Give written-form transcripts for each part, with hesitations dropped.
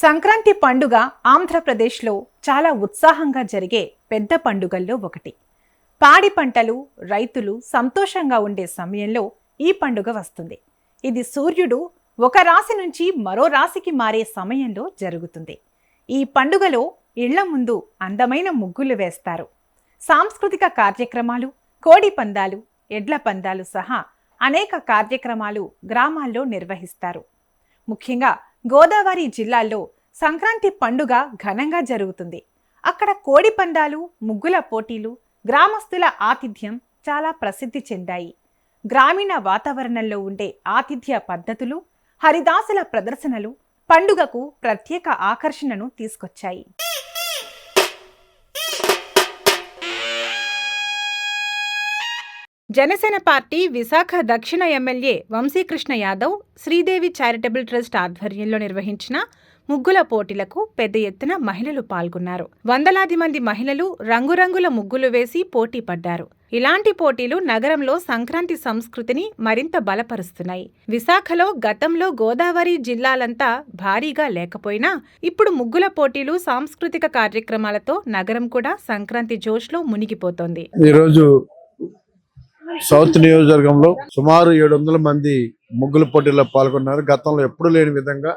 సంక్రాంతి పండుగ ఆంధ్రప్రదేశ్లో చాలా ఉత్సాహంగా జరిగే పెద్ద పండుగల్లో ఒకటి. పాడి పంటలు, రైతులు సంతోషంగా ఉండే సమయంలో ఈ పండుగ వస్తుంది. ఇది సూర్యుడు ఒక రాశి నుంచి మరో రాశికి మారే సమయంలో జరుగుతుంది. ఈ పండుగలో ఇళ్ల ముందు అందమైన ముగ్గులు వేస్తారు. సాంస్కృతిక కార్యక్రమాలు, కోడి పందాలు, ఎడ్ల పందాలు సహా అనేక కార్యక్రమాలు గ్రామాల్లో నిర్వహిస్తారు. ముఖ్యంగా గోదావరి జిల్లాల్లో సంక్రాంతి పండుగ ఘనంగా జరుగుతుంది. అక్కడ కోడి పందాలు, ముగ్గుల పోటీలు, గ్రామస్తుల ఆతిథ్యం చాలా ప్రసిద్ధి చెందాయి. గ్రామీణ వాతావరణంలో ఉండే ఆతిథ్య పద్ధతులు, హరిదాసుల ప్రదర్శనలు పండుగకు ప్రత్యేక ఆకర్షణను తీసుకొచ్చాయి. జనసేన పార్టీ విశాఖ దక్షిణ MLA Vamsikrishna Yadav Sridevi charitable trust ఆధ్వర్యంలో నిర్వహించిన ముగ్గుల పోటీలకు పెద్ద ఎత్తున మహిళలు పాల్గొన్నారు. వందలాది మంది మహిళలు రంగురంగుల ముగ్గులు వేసి పోటీ పడ్డారు. ఇలాంటి పోటీలు నగరంలో సంక్రాంతి సంస్కృతిని మరింత బలపరుస్తున్నాయి. విశాఖలో గతంలో గోదావరి జిల్లాలంతా భారీగా లేకపోయినా ఇప్పుడు ముగ్గుల పోటీలు, సాంస్కృతిక కార్యక్రమాలతో నగరం కూడా సంక్రాంతి జోష్లో మునిగిపోతోంది. ఈరోజు సౌత్ నియోజకవర్గంలో సుమారు 700 మంది ముగ్గుల పోటీల్లో పాల్గొన్నారు. గతంలో ఎప్పుడూ లేని విధంగా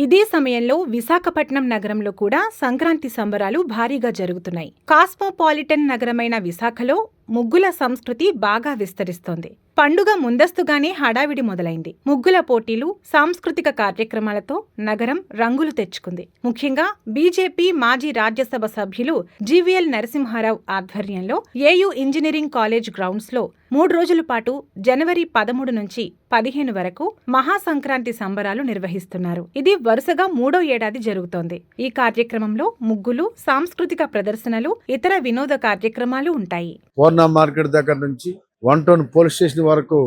ఇదే సమయంలో విశాఖపట్నం నగరంలో కూడా సంక్రాంతి సంబరాలు భారీగా జరుగుతున్నాయి. కాస్మోపాలిటన్ నగరమైన విశాఖలో ముగ్గుల సంస్కృతి బాగా విస్తరిస్తోంది. పండుగ ముందస్తుగానే హడావిడి మొదలైంది. ముగ్గుల పోటీలు, సాంస్కృతిక కార్యక్రమాలతో నగరం రంగులు తెచ్చుకుంది. ముఖ్యంగా బీజేపీ మాజీ రాజ్యసభ సభ్యులు జీవీఎల్ నరసింహారావు ఆధ్వర్యంలో ఏయూ ఇంజనీరింగ్ కాలేజ్ గ్రౌండ్స్ లో 3 రోజుల పాటు జనవరి 13 నుంచి 15 వరకు మహాసంక్రాంతి సంబరాలు నిర్వహిస్తున్నారు. ఇది వరుసగా 3వ ఏడాది జరుగుతోంది. ఈ కార్యక్రమంలో ముగ్గులు, సాంస్కృతిక ప్రదర్శనలు, ఇతర వినోద కార్యక్రమాలు ఉంటాయి. పూర్ణ మార్కెట్ దగ్గర నుంచి 1 టౌన్ పోలీస్ స్టేషన్ వరకు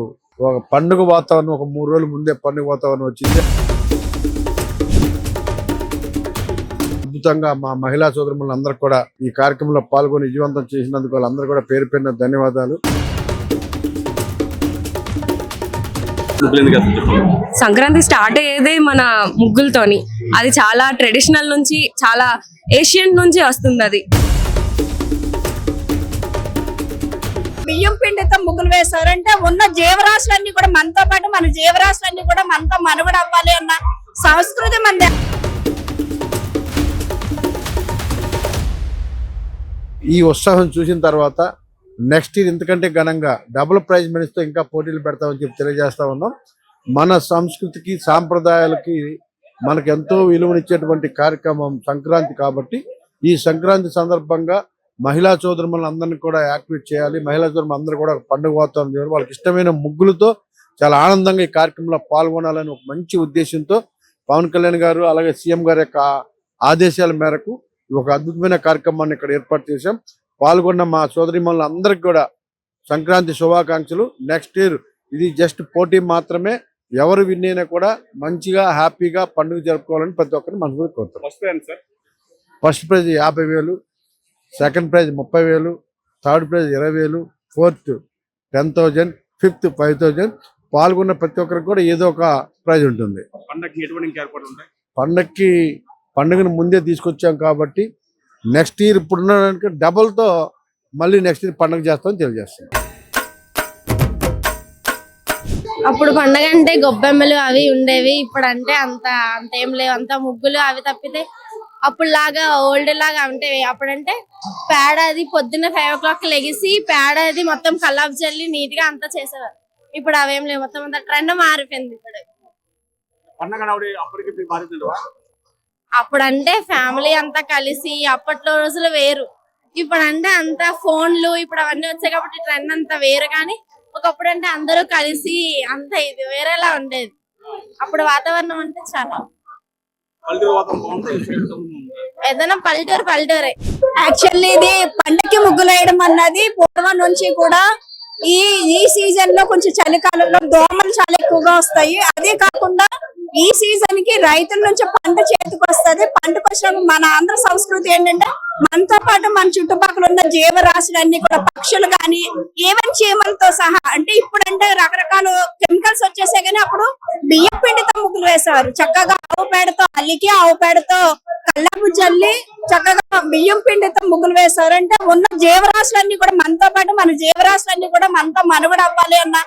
ఒక పండుగ వాతావరణం, ఒక 3 రోజుల ముందే పండుగ వాతావరణం వచ్చింది. అద్భుతంగా మా మహిళా సోదరులందరూ కూడా ఈ కార్యక్రమంలో పాల్గొని విజయవంతం చేసినందుకు వాళ్ళందరూ కూడా పేరు పేరున ధన్యవాదాలు. సంక్రాంతి స్టార్ట్ అయ్యేదే మన ముగ్గులతోని. అది చాలా ట్రెడిషనల్ నుంచి, చాలా ఏషియన్ నుంచి వస్తుంది. అది బియ్యం పిండితో ముగ్గులు వేస్తారంటే ఉన్న జీవరాశులన్నీ కూడా మనతో పాటు, మన జీవరాశులన్నీ కూడా మనతో మనుగడ అవ్వాలి అన్న సంస్కృతి మంది. ఈ ఉత్సాహం చూసిన తర్వాత నెక్స్ట్ ఇయర్ ఇంతకంటే ఘనంగా డబుల్ ప్రైజ్ మనీతో ఇంకా పోటీలు పెడతామని చెప్పి తెలియజేస్తా ఉన్నాం. మన సంస్కృతికి, సాంప్రదాయాలకి మనకు ఎంతో విలువనిచ్చేటువంటి కార్యక్రమం సంక్రాంతి. కాబట్టి ఈ సంక్రాంతి సందర్భంగా మహిళా సోదరులను అందరినీ కూడా యాక్టివేట్ చేయాలి. మహిళా సోదరులు అందరూ కూడా పండుగ వాతావరణం, వాళ్ళకి ఇష్టమైన ముగ్గులతో చాలా ఆనందంగా ఈ కార్యక్రమంలో పాల్గొనాలని ఒక మంచి ఉద్దేశంతో పవన్ కళ్యాణ్ గారు, అలాగే సీఎం గారి యొక్క ఆదేశాల మేరకు ఒక అద్భుతమైన కార్యక్రమాన్ని ఇక్కడ ఏర్పాటు చేశాం. పాల్గొన్న మా సోదరిమణులు అందరికి కూడా సంక్రాంతి శుభాకాంక్షలు. నెక్స్ట్ ఇయర్ ఇది జస్ట్ పోటీ మాత్రమే. ఎవరు విన్ అయినా కూడా మంచిగా హ్యాపీగా పండుగ జరుపుకోవాలని ప్రతి ఒక్కరిని మనసు కోరుతాం. First prize 50,000, second prize 30,000, third prize 20,000, fourth 10,000, fifth 5,000. పాల్గొన్న ప్రతి ఒక్కరికి కూడా ఏదో ఒక ప్రైజ్ ఉంటుంది. పండుగను ముందే తీసుకొచ్చాం కాబట్టి నెక్స్ట్ ఇయర్ ఇప్పుడున్న డబుల్తో మళ్ళీ నెక్స్ట్ ఇయర్ పండుగ చేస్తామని తెలియజేస్తాం. అప్పుడు పండగ అంటే గొబ్బెమ్మలు అవి ఉండేవి. ఇప్పుడు అంటే అంత ఏం లేవు. అంత ముగ్గులు అవి తప్పితే అప్పుడు లాగా ఓల్డ్ లాగా అంటే అప్పుడంటే పేడ అది పొద్దున్న 5 o'clock లెగిసి పేడ అది మొత్తం కల్లాపు చల్లి నీట్ గా అంతా చేసేవారు. ఇప్పుడు అవేం లేవు. మొత్తం అంతా ట్రెండ్ మారిపోయింది. ఇప్పుడు అప్పుడంటే ఫ్యామిలీ అంతా కలిసి అప్పట్లో రోజులు వేరు. ఇప్పుడు అంటే అంతా ఫోన్లు ఇప్పుడు అవన్నీ వచ్చాయి కాబట్టి ట్రెండ్ అంతా వేరు. కానీ ఒకప్పుడు అంటే అందరూ కలిసి అంత ఇది వేరేలా ఉండేది. అప్పుడు వాతావరణం అంటే చాలా ఏదైనా పల్లెటూరే. యాక్చువల్లీ ఇది పండక్కి ముగ్గులు వేయడం అన్నది పూర్వం నుంచి కూడా ఈ సీజన్ లో కొంచెం చలికాలంలో దోమలు చాలా ఎక్కువగా వస్తాయి. అదే కాకుండా ఈ సీజన్ కి రైతుల నుంచి పంట చేతికి వస్తుంది. పంటకు వచ్చినప్పుడు మన ఆంధ్ర సంస్కృతి ఏంటంటే మనతో పాటు మన చుట్టుపక్కల ఉన్న జీవరాశులన్నీ కూడా పక్షులు కానీ ఈవెన్ చీమలతో సహా, అంటే ఇప్పుడంటే రకరకాల కెమికల్స్ వచ్చేసాయి కానీ అప్పుడు బియ్యం పిండితో ముగ్గులు వేసేవారు. చక్కగా ఆవు పేడతో అల్లికి ఆవు పేడతో కల్లాపు జల్లి చక్కగా బియ్యం పిండితో ముగ్గులు వేసేవారు. అంటే ఉన్న జీవరాశులన్నీ కూడా మనతో పాటు మన జీవరాశులన్నీ కూడా మనతో మనుగడ అవ్వాలి అన్న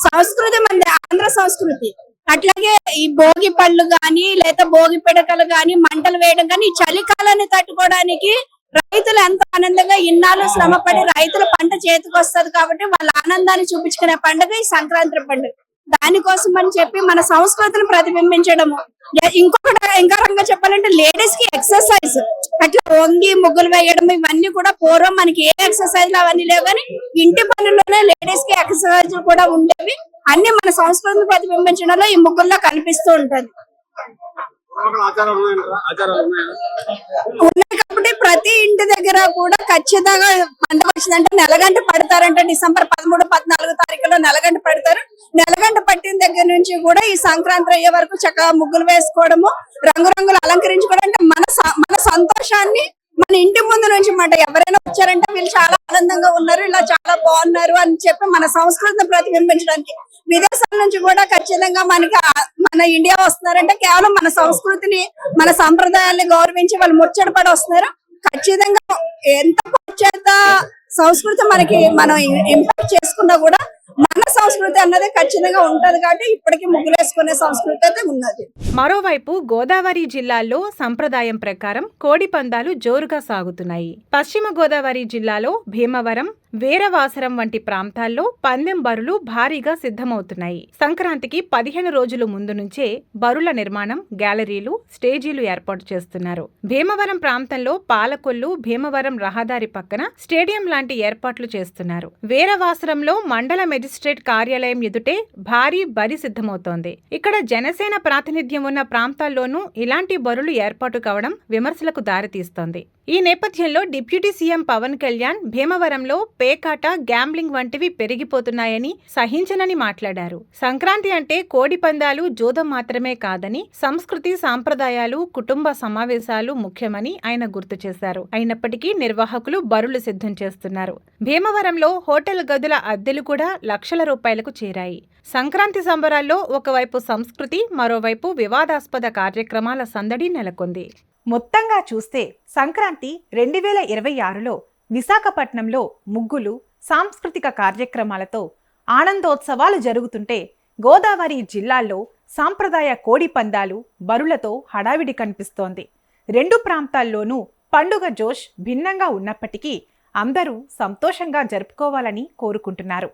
సంస్కృతి మనది ఆంధ్ర సంస్కృతి. అట్లాగే ఈ భోగి పళ్ళు గాని లేదా భోగి పిడకలు గాని మంటలు వేయడం కానీ ఈ చలికాలాన్ని తట్టుకోవడానికి రైతులు ఎంతో ఆనందంగా ఇన్నాళ్ళు శ్రమపడి రైతుల పంట చేతికి వస్తుంది కాబట్టి వాళ్ళ ఆనందాన్ని చూపించుకునే పండుగ ఈ సంక్రాంతి పండుగ. దానికోసం అని చెప్పి మన సంస్కృతిని ప్రతిబింబించడము. ఇంకా రంగా చెప్పాలంటే లేడీస్ కి ఎక్సర్సైజ్, అట్లా వంగి ముగ్గులు వేయడం ఇవన్నీ కూడా పూర్వం మనకి ఏ ఎక్సర్సైజ్ అవన్నీ లేవు కానీ ఇంటి పనుల్లోనే లేడీస్ కి ఎక్సర్సైజ్ కూడా ఉండేవి. అన్ని మన సంస్కృతిని ప్రతిబింబించడంలో ఈ ముగ్గుల్లో కనిపిస్తూ ఉంటది. ఉన్నాయి కాబట్టి ప్రతి ఇంటి దగ్గర కూడా ఖచ్చితంగా పండుగ వచ్చిందంటే నెలగంట పడతారంటే డిసెంబర్ 13, 14 తారీఖులో నెలగంట పడతారు. నెలగంట పట్టిన దగ్గర నుంచి కూడా ఈ సంక్రాంతి అయ్యే వరకు చక్కగా ముగ్గులు వేసుకోవడము, రంగురంగులు అలంకరించుకోవడం, అంటే మన సంతోషాన్ని మన ఇంటి ముందు నుంచి మాట ఎవరైనా వచ్చారంటే వీళ్ళు చాలా ఆనందంగా ఉన్నారు, ఇలా చాలా బాగున్నారు అని చెప్పి మన సంస్కృతిని ప్రతిబింబించడానికి విదేశాల నుంచి కూడా ఖచ్చితంగా మన ఇండియా వస్తున్నారంటే కేవలం మన సంస్కృతిని మన సంప్రదాయాన్ని గౌరవించి వాళ్ళు ముచ్చటపడి వస్తున్నారు. ఖచ్చితంగా ఎంత పాశ్చాత్య సంస్కృతి మనం ఇంపాక్ట్ చేసుకున్నా కూడా మన సంస్కృతి అన్నది ఖచ్చితంగా ఉంటది కాబట్టి ఇప్పటికీ ముగ్గులు వేసుకునే సంస్కృతి అయితే ఉన్నది. మరోవైపు గోదావరి జిల్లాల్లో సంప్రదాయం ప్రకారం కోడి పందాలు జోరుగా సాగుతున్నాయి. పశ్చిమ గోదావరి జిల్లాలో భీమవరం, వీరవాసరం వంటి ప్రాంతాల్లో పందెం బరులు భారీగా సిద్ధమవుతున్నాయి. సంక్రాంతికి 15 రోజుల ముందు నుంచే బరుల నిర్మాణం, గ్యాలరీలు, స్టేజీలు ఏర్పాటు చేస్తున్నారు. భీమవరం ప్రాంతంలో పాలకొల్లు, భీమవరం రహదారి పక్కన స్టేడియం లాంటి ఏర్పాట్లు చేస్తున్నారు. వీరవాసరంలో మండల మెజిస్ట్రేట్ కార్యాలయం ఎదుటే భారీ బరి సిద్ధమవుతోంది. ఇక్కడ జనసేన ప్రాతినిధ్యం ఉన్న ప్రాంతాల్లోనూ ఇలాంటి బరులు ఏర్పాటు కావడం విమర్శలకు దారితీస్తోంది. ఈ నేపథ్యంలో డిప్యూటీ సీఎం పవన్ కళ్యాణ్ భీమవరంలో పేకాట, గ్యాంబ్లింగ్ వంటివి పెరిగిపోతున్నాయని సహించనని మాట్లాడారు. సంక్రాంతి అంటే కోడి పందాలు, జూదం మాత్రమే కాదని సంస్కృతి, సాంప్రదాయాలు, కుటుంబ సమావేశాలు ముఖ్యమని ఆయన గుర్తు చేశారు. అయినప్పటికీ నిర్వాహకులు బరులు సిద్ధం చేస్తున్నారు. భీమవరంలో హోటల్ గదుల అద్దెలు కూడా లక్షల రూపాయలకు చేరాయి. సంక్రాంతి సంబరాల్లో ఒకవైపు సంస్కృతి, మరోవైపు వివాదాస్పద కార్యక్రమాల సందడి నెలకొంది. మొత్తంగా చూస్తే సంక్రాంతి 2026లో విశాఖపట్నంలో ముగ్గులు, సాంస్కృతిక కార్యక్రమాలతో ఆనందోత్సవాలు జరుగుతుంటే గోదావరి జిల్లాల్లో సాంప్రదాయ కోడి పందాలు, బరులతో హడావిడి కనిపిస్తోంది. రెండు ప్రాంతాల్లోనూ పండుగ జోష్ భిన్నంగా ఉన్నప్పటికీ అందరూ సంతోషంగా జరుపుకోవాలని కోరుకుంటున్నారు.